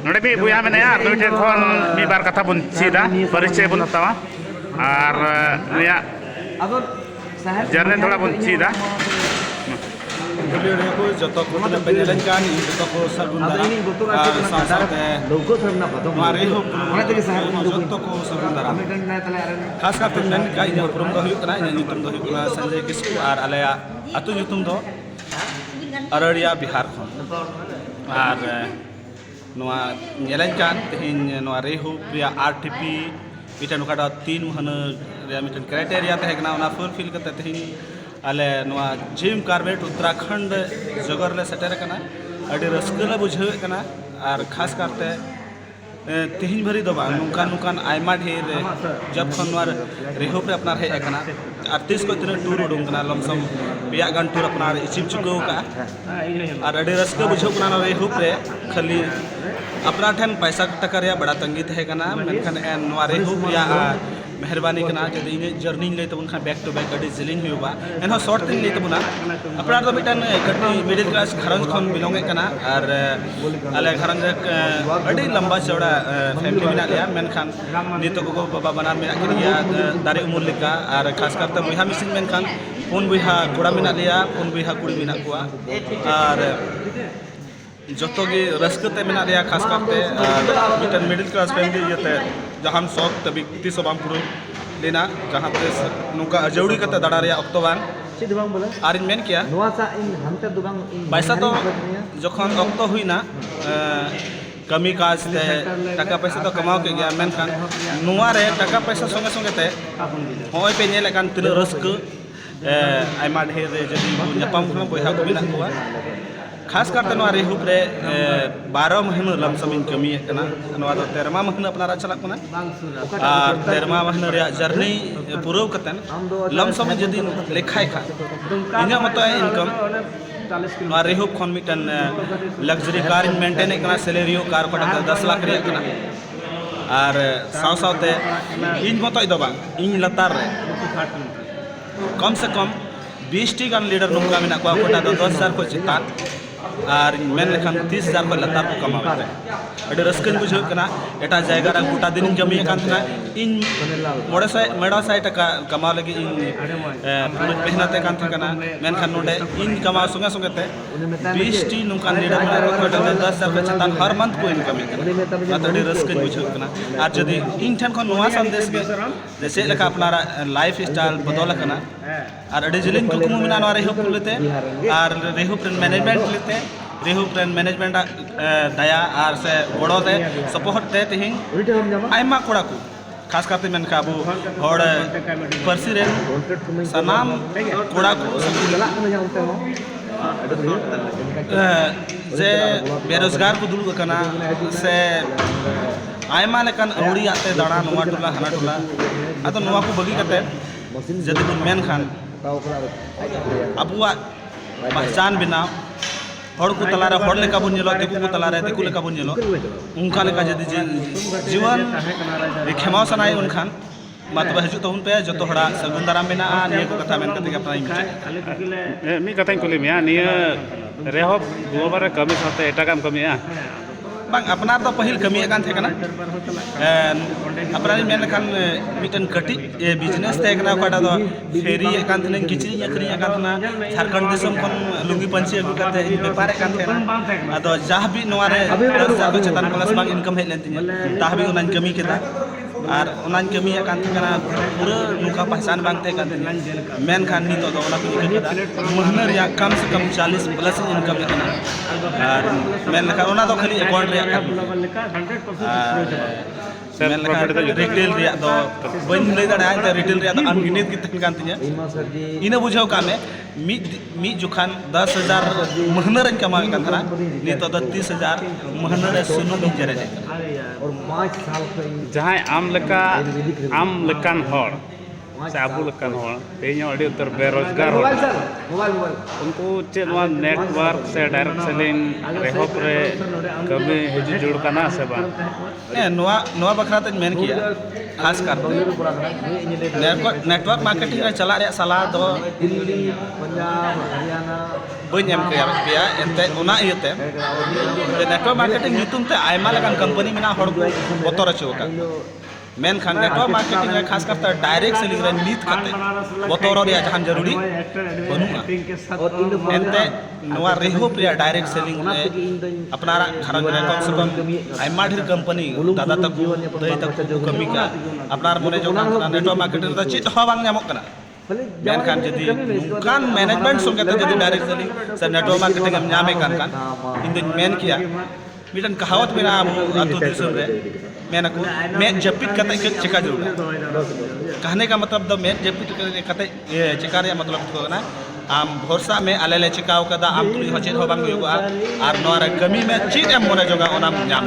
नोड़े भी बुया में नया तो इटे कौन मी बार कथा बुन सीधा परिचय बुन हतावा और नया जर्ने थोड़ा बुन सीधा को जतो को पेनेलन कान जतो को सगुंदरा सासाते मारे हो जतो को सगुंदरा खास कर पेनेलन का इन उपरम दो हुई कना इन ᱧᱩᱛᱩᱢ दो हुई कना संजय किस्कू और आलया अतु ᱧᱩᱛᱩᱢ दो अररिया बिहार खन और नोआ ᱧᱮᱞᱮᱧ कान तेहिन नोआ रेहु रिया आरटीपी मिटन ओकाडा 3 महना रिया मिटन क्राइटेरिया तहे कना ओना फुलफिल करते तेहिन आले नोआ जिम कार्बेट उत्तराखंड जगर ले सेटर कना अडी रस्कला बुझे कना और खास करते तेहिन भरी दबा नुकान नुकान आयमा ढेर जब खन नोआ रेहु पे अपना हे कना 38 को तीन टूर उडुंग कना लमसम बिया गन टूर अपना इचिम चुको का और अडी रस्क बुझे कना रेहु पे खाली अपना ठन पैसा टका रिया बड़ा तंगी थे कना मेनखान नोआ रेहु या मेहरबानी कना जब इन जर्नी ले तबन खा बैक टू बैक अडी जिलिंग हुआ एनहो शॉर्ट थिंग ले तबना अपना तो मिटन कटी मिडिल क्लास घरंज खन बिलोंग कना और आले घरंज अडी लंबा चौड़ा फैमिली मिना लिया मेनखान नितो को बाबा बनार में आखिरिया दारे उमर लेका और खास करते बुहा मिसिन मेनखान पुन बुहा कोड़ा मिना लिया पुन बुहा कुड़ी मिना कुआ और जतो गे रस्कते मिना लिया खास करते मिटन मिडिल क्लास फैमिली येते जहां शौक तभी तीस बाम पुरो लेना जहां पे नुका जौड़ी कते दड़ा रिया अक्टोबान आर इन मेन किया पैसा तो जखन अक्तो हुईना कमी काज ते टाका पैसा तो कमाओ के गया मेनखान नुआ रे टाका पैसा संगे संगे ते होय पे नेल कान तिन रस्क आयमा ढेर जदी नपाम खम बयहा को बिना कुआ खास करते नोआ रेहु रे 12 महीना लमसम इन कमी कना नोआ दो 13मा महीना अपना चला कना और 13मा महीना रे जर्नी पूरा कतन लमसम जदी लेखाय खा इना मत इनकम नोआ रेहु खन मिटन लग्जरी कार मेंटेन कना सैलरी कार को 10 लाख रे कना और साव सावते इन मत दो बांग इन लतार रे कम से कम 20 टी गान लीडर नुका मिना को कोटा 10,000 को चितान और मेन लेखान 30,000 को लतार को कमाते अडी रस्कन बुझे कना एटा जायगा रा गोटा दिन जमी कान तना इन मेड़ा साय टका कमा लगी इन मेहनते कान कना मेन खान नोडे इन कमा संगे संगे ते 20 टी नुकान लीडर को कोटा 10,000 को चितान हर मंथ को इनकम कना अडी रस्कन बुझे कना और जदी इन ठन को नोआ संदेश के जैसे लेका अपना लाइफ स्टाइल बदल कना और अडी जिलिन को कुमु मिना नोआ रेहु लेते और रेहु मैनेजमेंट लेते रेहु मैनेजमेंट दया और से बड़ो दे सपोर्ट दे तिहिं आयमा कोड़ा को खास करते मेन का अबू हड़ परसी रे सनाम कोड़ा को जे बेरोजगार को दुलु कना से आयमा लेकन औड़ी आते दाड़ा नोआ टोला हना टोला आतो नोआ को बगी कते जदी बुन मेन खान अबुआ पहचान बिना हड़ को तलारे हड़ लेका बुन जेलो दिकु को तलारे दिकु लेका बुन जेलो उनका लेका जदी जीवन खेमा सनाय उनखान मातबा हजु तो उन पे जतो हड़ा सगुन दाराम बिना निया को कथा मेन कते अपना मी कथा कुली मिया निया रेहो गोबर कमी साथे एटा काम कमिया बांग अपना तो पहिल कमी कान थे कना अपना मेन खान मिटन कटी बिजनेस थे कना कोटा दो फेरी कान थे किचरी अखरी कान थे झारखंड दिसम खन लुंगी पंची अगु करते व्यापार कान थे अदो जहां भी नोआ रे 10,000 चेतन प्लस बांग इनकम हेल लेन ताह भी उनान कमी केदा और उनान कमी कान थे कना पूरा नुका पहचान बांग थे कान मेन खान नी तो ओना को केदा महीना रे कम से कम 40 प्लस इनकम कना और मेन खान ओना तो खाली अकाउंट रे रिटेल दो बन ले दाड़ा रिटेल रे तो अनगिनित की तन कान तिया इना बुझाव का में मी जुखान 10,000 महीना रे कमा कान थरा नी तो 30,000 महीना रे सुनो मी जरे और 5 साल जहां आम लकान हर से आबू लकान होड़ तेनो अड़ी उतर बेरोजगार होड़ उनको चेद वा नेटवर्क से डायरेक्ट सेलिंग रेहप रे कभी हिजु जुड़ कना से बा नोआ बखरा तक मेन किया खास कर नेटवर्क मार्केटिंग रे चला रे सलाह दो बन एम किया एते उना इयते नेटवर्क मार्केटिंग ᱧᱩᱛᱩᱢ ᱛᱮ ᱟᱭᱢᱟ ᱞᱮᱠᱟᱱ ᱠᱚᱢᱯᱟᱱᱤ ᱢᱮᱱᱟᱜ ᱦᱚᱲ ᱠᱚ ᱵᱚᱛᱚᱨ ᱚᱪᱚ ᱟᱠᱟᱫ मेनखान नेटवर्क मार्केटिंग रे खास करते डायरेक्ट सेलिंग रे नीत करते बतौर रे जहां जरूरी बनुआ एनते नवा रेहो प्रिया डायरेक्ट सेलिंग रे अपना घरन रे कम से कम आइमा ढेर कंपनी दादा तक दई तक कमी का अपना मने जो नेटवर्क मार्केटिंग रे चित हो बांग ᱧᱟᱢᱚᱜ कना मेनखान जदी नुकान मैनेजमेंट संगे ते जदी डायरेक्ट सेलिंग से नेटवर्क मार्केटिंग हम ᱧामे कान इन दिन मेन किया मिटन कहावत मेरा आतु दिसम रे मेन को मैं जपित कते चिका जरूर कहने का मतलब द मैं जपित कते चिका रे मतलब को ना आम भरोसा में आलेले चिकाव कदा आम तुली हचेत हो बांग युगा आर नोरा कमी में चीज एम मोने जोगा ओना ᱧाम